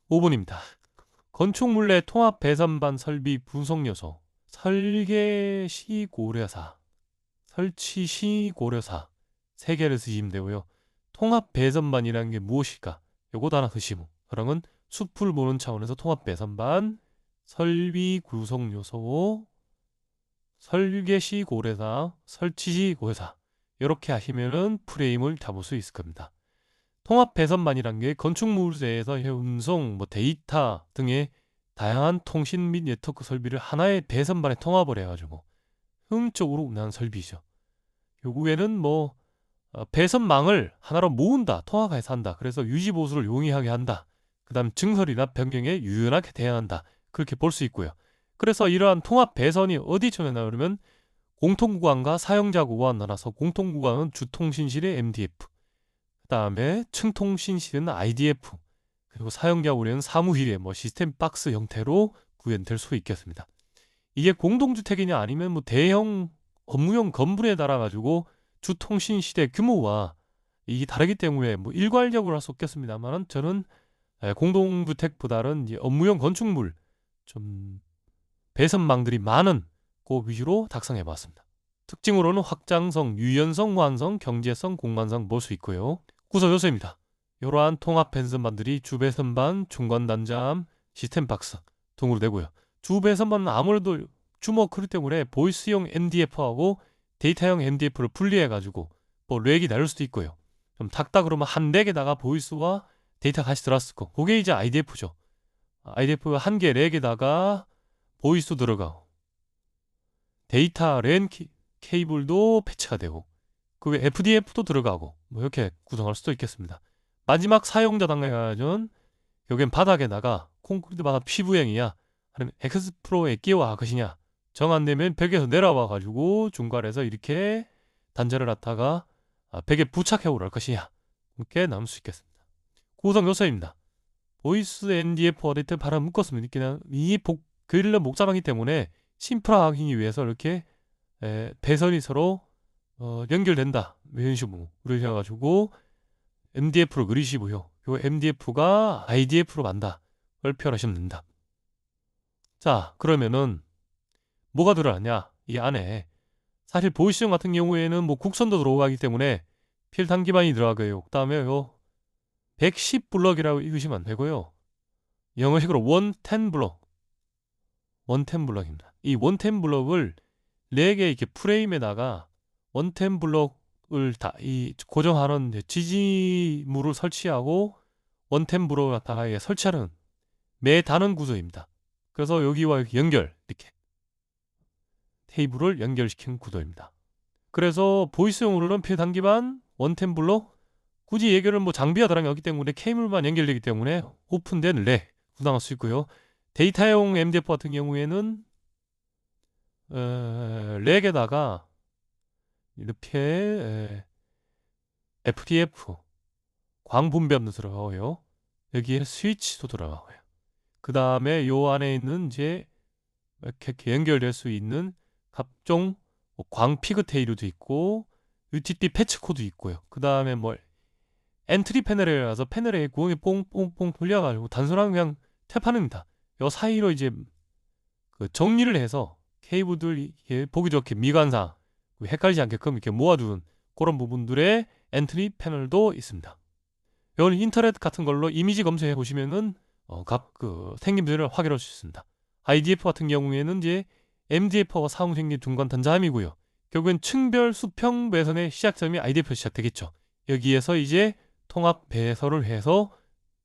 5번입니다. 건축물내 통합 배선반 설비 분석 요소, 설계 시 고려사, 설치 시 고려사 세 개를 쓰시면 되고요. 통합 배선반이라는 게 무엇일까? 요것도 하나 쓰시고, 그러면 숲을 보는 차원에서 통합 배선반, 설비 구성 요소, 설계 시 고려사, 설치 시 고려사 이렇게 하시면은 프레임을 잡을 수 있을 겁니다. 통합 배선반이란 게 건축물에서 음성, 데이터 등의 다양한 통신 및 네트워크 설비를 하나의 배선반에 통합을 해가지고 효율적으로 운영하는 설비죠. 요구에는 배선망을 하나로 모은다, 통합해서 한다. 그래서 유지 보수를 용이하게 한다. 그다음 증설이나 변경에 유연하게 대응한다. 그렇게 볼 수 있고요. 그래서 이러한 통합 배선이 어디 처음에 나오냐면 공통구간과 사용자 구간 나눠서 공통구간은 주통신실의 MDF, 그다음에 층통신실은 IDF, 그리고 사용자 우려는 사무실의 시스템 박스 형태로 구현될 수 있겠습니다. 이게 공동주택이냐 아니면 대형 업무용 건물에 달아가지고 주통신실의 규모와 이게 다르기 때문에 일괄적으로 할 수 없겠습니다만, 저는 공동주택보다는 이제 업무용 건축물 좀 배선망들이 많은 그 위주로 작성해봤습니다. 특징으로는 확장성, 유연성, 완성, 경제성, 공간성 볼 수 있고요. 구성 요소입니다. 이러한 통합 배선반들이 주배선반, 중간 단자암, 시스템 박스 등으로 되고요. 주배선반은 아무래도 주머 크루 때문에 보이스용 MDF하고 데이터용 MDF를 분리해가지고 렉이 나올 수도 있고요. 좀 탁다 그러면 한 렉에다가 보이스와 데이터 같이 들어갔을 거. 그게 이제 IDF죠. IDF 한 개 렉에다가 보이스도 들어가고 데이터 랜 케이블도 패치가 되고 그 외 FDF도 들어가고 이렇게 구성할 수도 있겠습니다. 마지막 사용자 단계는 여긴 바닥에다가 콘크리트 바닥 피부형이야 아니면 엑스프로에 끼워 것이냐 정 안 되면 벽에서 내려와 가지고 중간에서 이렇게 단자를 갖다가 벽에 부착해 오랄 것이냐 이렇게 나눌 수 있겠습니다. 구성 요소입니다. 보이스 NDF 어댑터 바로 묶었으면 그냥 이 그릴러 목자방이기 때문에 심플하기 위해서 이렇게 배선이 서로 연결된다 이런 식으로 그러셔가지고 MDF로 그리시고요. 요 MDF가 IDF로 만다 걸 표현하시면 된다. 자, 그러면은 뭐가 들어가냐 이 안에. 사실 보이스형 같은 경우에는 국선도 들어가기 때문에 필탄 기반이 들어가고요. 그 다음에 110블럭이라고 읽으시면 안 되고요. 영어식으로 110블럭, 110블럭입니다. 이 110블럭을 4개 이렇게 프레임에다가 110블럭을 다 고정하는 지지물을 설치하고 110블럭을 갖다가 설치하는 매 단원 구조입니다. 그래서 여기와 이렇게 이렇게 테이블을 연결시킨 구조입니다. 그래서 보이스용으로는 필단기반 110블럭, 굳이 얘기를 장비가 들어간 게 없기 때문에 케이블만 연결되기 때문에 오픈된 렉 구동할 수 있고요. 데이터용 MDF 같은 경우에는 렉에다가 이렇게 FDF 광분배도 들어가고요. 여기에 스위치도 들어가고요. 그 다음에 요 안에 있는 이제 이렇게 연결될 수 있는 각종 광피그테일도 있고 UTP 패치 코드 있고요. 그 다음에 엔트리 패널이라서 패널에 구멍이 뽕뽕뽕 돌려가지고 단순한 그냥 태판입니다. 요 사이로 이제 정리를 해서 케이블들 보기 좋게 미관상 헷갈리지 않게끔 이렇게 모아두는 그런 부분들의 엔트리 패널도 있습니다. 이건 인터넷 같은 걸로 이미지 검색해 보시면은 생긴 분들을 확인할 수 있습니다. IDF 같은 경우에는 이제 MDF와 사용생긴 중간 단자함이고요. 결국엔 층별 수평 배선의 시작점이 IDF에서 시작되겠죠. 여기에서 이제 통합 배선을 해서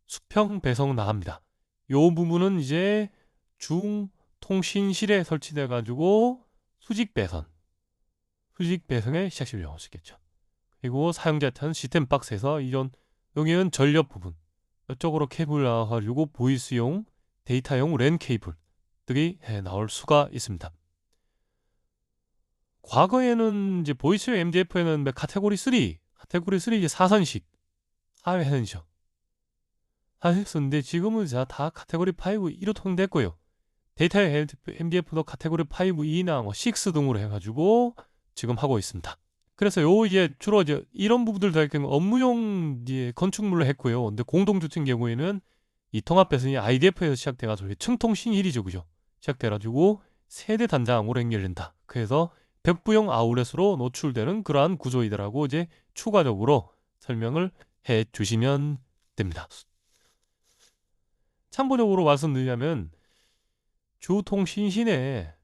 수평 배선 나갑니다. 요 부분은 이제 중통신실에 설치돼 가지고 수직 배선의 시작점을 이용할 수 있겠죠. 그리고 사용자한테는 시스템 박스에서 이런 여기는 전력 부분 이쪽으로 케이블 나와가지고 보이스용 데이터용 랜 케이블들이 나올 수가 있습니다. 과거에는 이제 보이스용 MDF에는 카테고리 3 이제 4선식 사회선이죠. 하셨었는데 지금은 다 카테고리 5 1로 통됐고요. 데이터용 MDF도 카테고리 5, 2나 6 등으로 해가지고 지금 하고 있습니다. 그래서 이제 주로 이제 이런 부분들 다 업무용 이제 건축물로 했고요. 근데 공동주택 경우에는 이 통합 배선이 IDF에서 시작돼가지고 청통신일이죠, 그죠? 시작돼가지고 세대 단장으로 연결된다. 그래서 백부형 아울렛으로 노출되는 그러한 구조이더라고 이제 추가적으로 설명을 해 주시면 됩니다. 참고적으로 말씀드리자면 주통신신에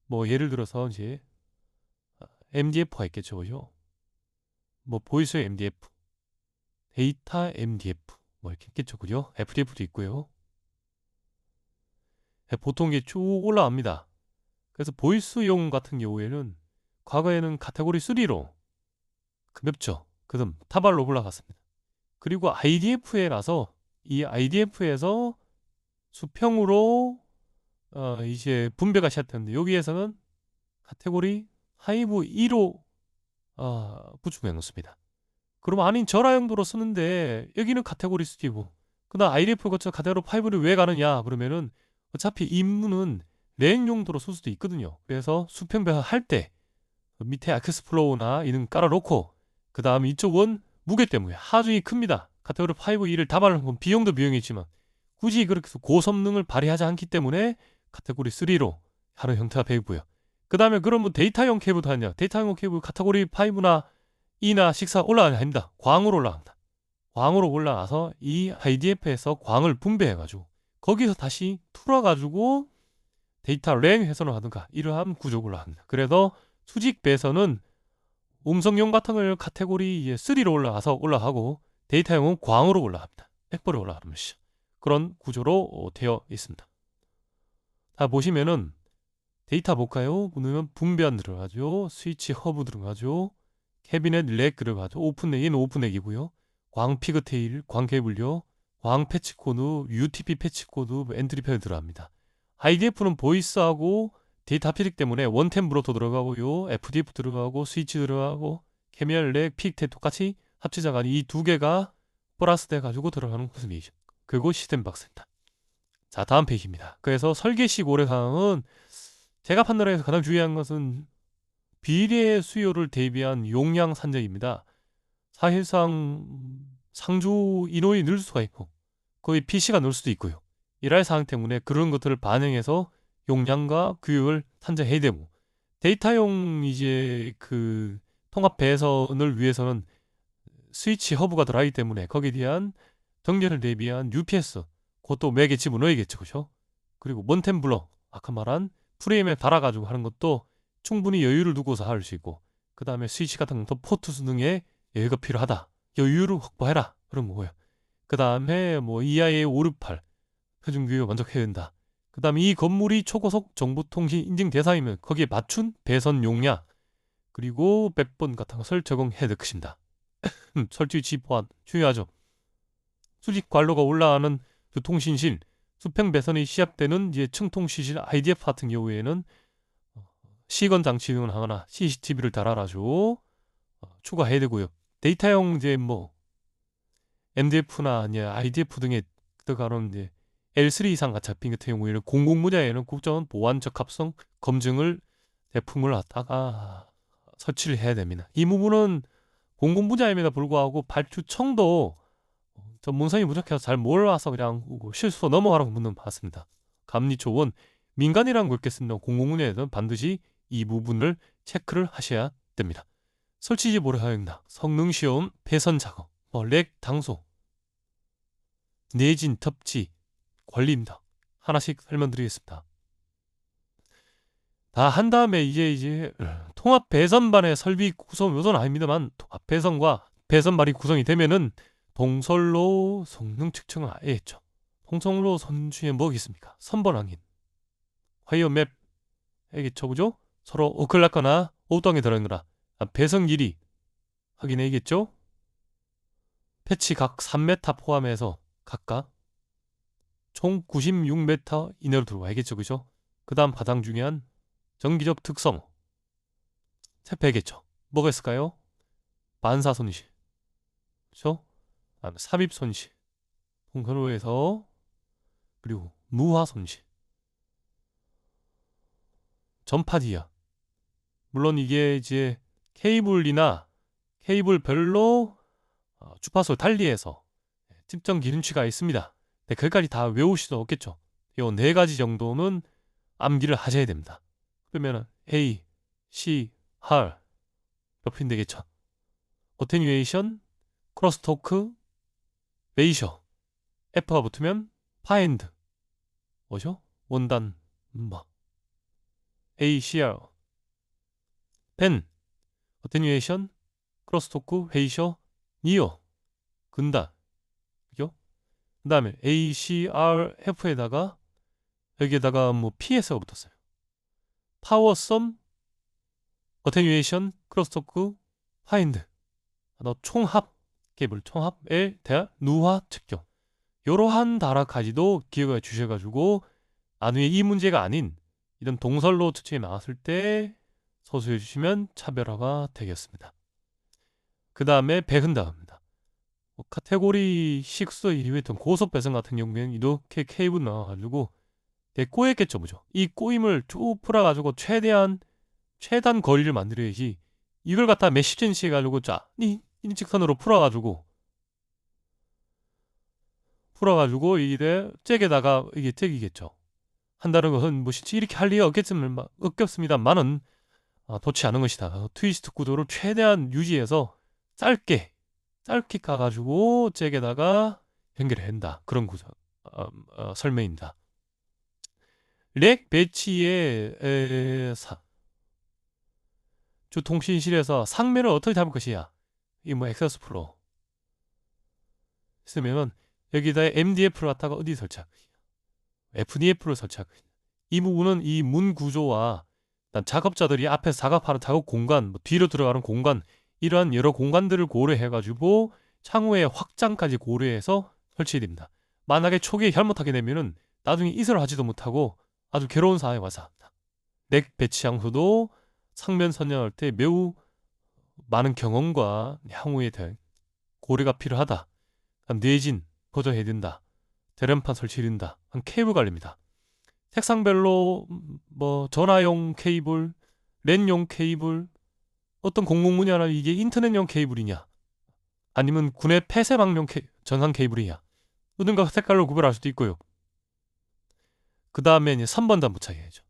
뭐 예를 들어서 이제 MDF가 있겠죠, 그죠? 뭐 보이스 MDF, 데이터 MDF 뭐 이렇게 있겠죠, 그죠? FDF도 있고요. 보통 이게 쭉 올라갑니다. 그래서 보이스용 같은 경우에는 과거에는 카테고리 3로 가볍죠. 그다음 타발로 올라갔습니다. 그리고 IDF에라서 이 IDF에서 수평으로 이제 분배가 시작되는데 여기에서는 카테고리 하이브 2로 구축해 놓습니다. 그럼 아닌 저하용도로 쓰는데 여기는 카테고리 3고 그다음 IDF 거쳐 카테고리 5를 왜 가느냐 그러면은 어차피 임무는 랜 용도로 쓸 수도 있거든요. 그래서 수평 배선할 때 밑에 액세스플로우나 이런 깔아놓고 그 다음 이쪽은 무게 때문에 하중이 큽니다. 카테고리 5, 2를 다 바르는 건 비용도 비용이지만 굳이 그렇게 해서 고성능을 발휘하지 않기 때문에 카테고리 3로 하는 형태가 되고요. 그 다음에 그러면 데이터용 케이블도 하냐? 데이터용 케이블 카테고리 5나 2나 6 올라가냐? 아닙니다. 광으로 올라갑니다. 광으로 올라가서 이 IDF에서 광을 분배해가지고 거기서 다시 틀어가지고 데이터 랜 회선을 하든가 이러한 구조가 올라갑니다. 그래서 수직 배선은 음성용 같은 걸 카테고리 3로 올라가고 데이터용은 광으로 올라갑니다. 백보로 올라가는 것이죠. 그런 구조로 되어 있습니다. 다 보시면은 데이터 볼까요? 보면 분배안 들어가죠. 스위치 허브 들어가죠. 캐비넷 렉 들어가죠. 오픈넥은 오픈넥이고요. 광 피그테일, 광 케이블요. 광 패치 코드, UTP 패치 코드, 엔트리 패드 들어갑니다. IDF는 보이스하고 데이터 합치기 때문에 원템 브로터 들어가고요. FDF 들어가고 스위치 들어가고 캐미얼 렉, 픽테 똑같이 합치자가 이 두 개가 플러스 돼 가지고 들어가는 코스미션. 그리고 시스템 박스입니다. 자, 다음 페이지입니다. 그래서 설계식 오래상은 제가 판단해서 가장 중요한 것은 비례 수요를 대비한 용량 산정입니다. 사실상 상주 인원이 늘 수가 있고 거의 PC가 늘 수도 있고요. 이럴 사항 때문에 그런 것들을 반영해서 용량과 규율을 산정해야 되고 데이터용 이제 그 통합 배선을 위해서는 스위치 허브가 들어가기 때문에 거기에 대한 정렬을 대비한 UPS 그것도 맥에 집어넣어야겠죠, 그죠? 그리고 먼템 블럭 아까 말한 프레임에 달아가지고 하는 것도 충분히 여유를 두고서 할 수 있고 그 다음에 스위치 같은 것도 포트 수능에 여유가 필요하다. 여유를 확보해라. 그런 거고요. 그 다음에 뭐 EIA 568 표준규율 만족해야 된다. 그 다음에 이 건물이 초고속 정보통신 인증 대상이면 거기에 맞춘 배선 용량 그리고 백번 같은 것을 적용해야 될 것입니다. 설치 위치 보안 중요하죠. 수직 관로가 올라가는 교통신실 수평 배선이 시작되는 이제 청통신실 IDF 같은 경우에는 시건 장치 등을 하거나 CCTV를 달아가지고 추가해야 되고요. 데이터용 이제 뭐 MDF나 IDF 등에 들어가는 이제 L3 이상 같이 잡힌 같은 경우에는 공공 분야에는 국정 보안 적합성 검증을 제품을 갖다가 설치를 해야 됩니다. 이 부분은 공공 분야임에도 불구하고 발주청도 전문성이 부족해서 잘 몰라서 그냥 실수로 넘어가라고 묻는 봤습니다. 감리초원 민간이라는 걸 있겠습니다. 공공 분야에서는 반드시 이 부분을 체크를 하셔야 됩니다. 설치지 모래하였다. 성능 시험, 배선 작업, 렉 당소, 내진 덮지 관리입니다. 하나씩 설명드리겠습니다. 다 한 다음에 이제 통합 배선반의 설비 구성 요소는 아닙니다만 통합 배선과 배선반이 구성이 되면은 동선로 성능 측정을 아예 했죠. 동선로 선중에 뭐가 있습니까? 선번 확인, 화이어맵 알겠죠, 그죠? 서로 어클났거나 오동에 들어있거나 배선 길이 확인해야겠죠? 패치 각 3m 포함해서 각각 총 96m 이내로 들어와야겠죠, 그죠? 그 다음 가장 중요한 정기적 특성 체크해야겠죠. 뭐가 있을까요? 반사 손실, 그죠? 삽입 손실, 동선로에서 그리고 무화 손실, 전파 디아. 물론 이게 이제 케이블이나 케이블별로 주파수 달리해서 특정 기준치가 있습니다. 네, 거기까지 다 외우실 수는 없겠죠. 요 4가지 정도는 암기를 하셔야 됩니다. 그러면 A, C, R 몇 핀 되겠죠. 어테뉴에이션, 크로스토크, 레이셔, F가 붙으면 파인드 뭐죠? 원단 ACR 펜, 어테뉴에이션, 크로스토크, 레이셔, 니어 근단 그죠? 그 다음에 ACRF에다가 여기에다가 뭐 PS가 붙었어요. 파워썸, 어테뉴에이션, 크로스토크, 파인드 총합 케이블 총합에 대한 누화 측정 이러한 단어까지도 기억해 주셔가지고 나중에 이 문제가 아닌 이런 동설로 측정이 나왔을 때 서술해 주시면 차별화가 되겠습니다. 그 다음에 배흔다입니다. 카테고리 6 이후에 고속 배선 같은 경우에는 이렇게 케이블 나와가지고 꼬였겠죠, 뭐죠? 이 꼬임을 쭉 풀어가지고 최단 거리를 만들어야지 이걸 갖다 몇십 cm 해가지고 일직선으로 풀어가지고 이래 잭에다가 이게 잭이겠죠. 한다는 것은 뭐 실제 이렇게 할 리가 없겠습니다만은 좋지 않은 것이다. 트위스트 구도를 최대한 유지해서 짧게 가가지고 잭에다가 연결해야 한다. 그런 구조 설명입니다. 렉 배치의 주 통신실에서 상면을 어떻게 잡을 것이야? 이 뭐 액세스 플로 쓰면 여기다 MDF를 갖다가 어디 설치할 것이야? FDF를 설치할 것이야. 이 부분은 이 문 구조와 작업자들이 앞에서 작업하는 작업 공간, 뭐 뒤로 들어가는 공간 이러한 여러 공간들을 고려해가지고 창호의 확장까지 고려해서 설치됩니다. 만약에 초기에 잘못하게 되면은 나중에 이설을 하지도 못하고 아주 괴로운 상황에 와서 합니다. 넥 배치 장소도 상면 선정할 때 매우 많은 경험과 향후에 대한 고려가 필요하다. 내진 고정해야 된다. 대련판 설치해야 된다. 케이블 관리입니다. 색상별로 뭐 전화용 케이블, 랜용 케이블, 어떤 공공분야나 이게 인터넷용 케이블이냐, 아니면 군의 폐쇄망용 전산 케이블이냐, 어딘가 색깔로 구별할 수도 있고요. 그 다음에 이제 3번단 부착해야죠.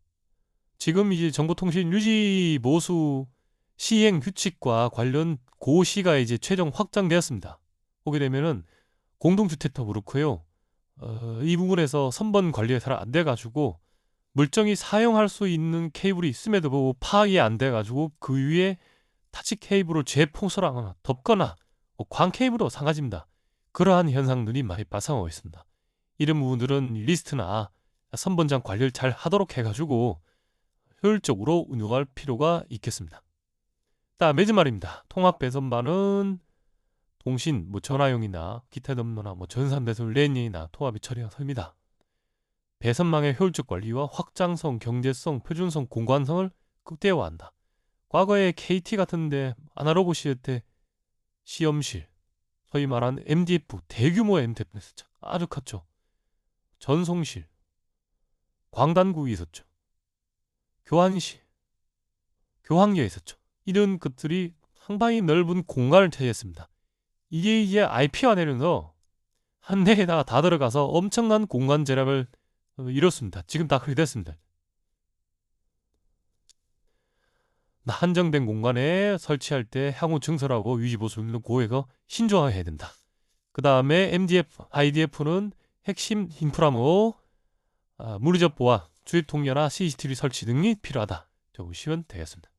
지금 이제 정보통신 유지 보수 시행 규칙과 관련 고시가 이제 최종 확정되었습니다. 보게 되면은 공동주택도 그렇고요. 이 부분에서 선번 관리가 잘 안 돼가지고 물정이 사용할 수 있는 케이블이 있음에도 불구하고 파악이 안 돼가지고 그 위에 타치 케이블을 재풍설하거나 덮거나 광 케이블도 상가집니다. 그러한 현상들이 많이 발생하고 있습니다. 이런 부분들은 리스트나 선번장 관리를 잘 하도록 해가지고 효율적으로 운영할 필요가 있겠습니다. 매진 말입니다. 통합 배선반은 통신, 전화용이나 기타 업무나 전산 배선 랜이나 통합이 처리가 섭니다. 배선망의 효율적 관리와 확장성, 경제성, 표준성, 공간성을 극대화한다. 과거에 KT 같은데 아날로그 시대 시험실, 소위 말하는 MDF, 대규모 MDF 있었죠. 아주 컸죠. 전송실, 광단국이 있었죠. 교환실, 교환기가 있었죠. 이런 것들이 상당히 넓은 공간을 차지했습니다. 이게 이제 IP가 내려서 한 대에다가 다 들어가서 엄청난 공간 절약을 이뤘습니다. 지금 다 그렇게 됐습니다. 한정된 공간에 설치할 때 향후 증설하고 유지보수는 고에서 신중하게 해야 된다. 그 다음에 MDF, IDF는 핵심 인프라로 물리적 보안, 주입 통로나 CCTV 설치 등이 필요하다. 적으시면 되겠습니다.